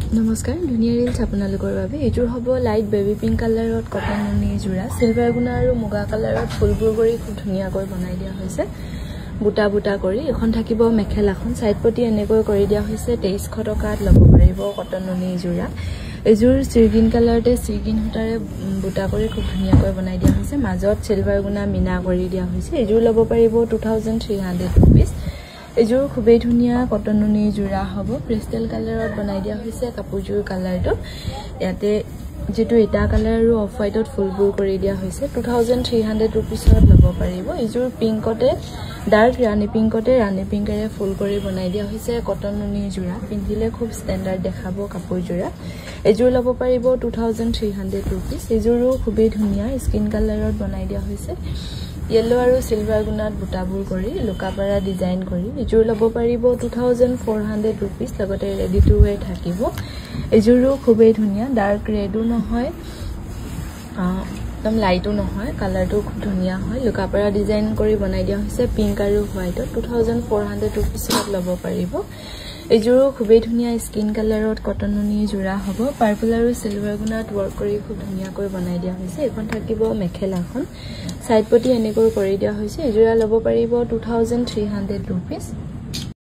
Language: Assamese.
নমস্কাৰ ধুনিয়া ৰিলছ আপোনালোকৰ বাবে এজোৰ হ'ব লাইট বেবি পিংক কালাৰত কটন নুনি জোৰা সিলভাৰ গুণা আৰু মুগা কালাৰত ফুলবোৰ কৰি খুব ধুনিয়াকৈ বনাই দিয়া হৈছে বুটা বুটা কৰি এখন থাকিব মেখেলাখন সাইড পটি এনেকৈ কৰি দিয়া হৈছে 2300 টকাত ল'ব পাৰিব কটন নুনি জোৰা এজোৰ সিৰগিন কালাৰতে সিৰগিন হটাৰে বুটা কৰি খুব ধুনিয়াকৈ বনাই দিয়া হৈছে মাজত সিলভাৰ গুণা মিনা কৰি দিয়া হৈছে এজোৰ ল'ব পাৰিব 2300 rupees এজোৰ খুবেই ধুনিয়া কটন নুনি জোৰা হ'ব ক্ৰিষ্টেল কালাৰত বনাই দিয়া হৈছে কাপোৰজোৰ কালাৰটো ইয়াতে যেটো এটা কালাৰ আৰু অফ হোৱাইটত ফুলবোৰ কৰি দিয়া হৈছে 2300 rupeesত ল'ব পাৰিব এজোৰ পিংকতে ডাৰ্ক ৰানী পিংকৰে ফুল কৰি বনাই দিয়া হৈছে কটন নুনি জোৰা পিন্ধিলে খুব ষ্টেণ্ডাৰ্ড দেখাব কাপোৰজোৰা এজোৰ ল'ব পাৰিব 2300 rupees এজোৰো খুবেই ধুনিয়া স্কিন কালাৰত বনাই দিয়া হৈছে येलो আৰু সিলভাৰ গুণাত বুটাবোৰ কৰি লুকাপাৰা ডিজাইন কৰি এজোৰ ল'ব পাৰিব 2400 rupees লগতে ৰেডি টু ওয়্যাৰ থাকিব এজোৰো খুবেই ধুনিয়া ডাৰ্ক ৰেডো নহয় একদম লাইটো নহয় কালাৰটো খুব ধুনিয়া হয় লুকাপাৰা ডিজাইন কৰি বনাই দিয়া হৈছে পিংক আৰু হোৱাইটত 2400 rupeesত ল'ব পাৰিব এজোৰো খুবেই ধুনিয়া স্কিন কালাৰত কটন নুনি জোৰা হ'ব পাৰ্পল আৰু সিলভাৰ গুণাত ওয়াৰ্ক কৰি খুব ধুনিয়াকৈ বনাই দিয়া হৈছে এখন থাকিব মেখেলাখন সাইড পটি এনেকৈ কৰি দিয়া হৈছে এজোৰা ল'ব পাৰিব 2300 rupees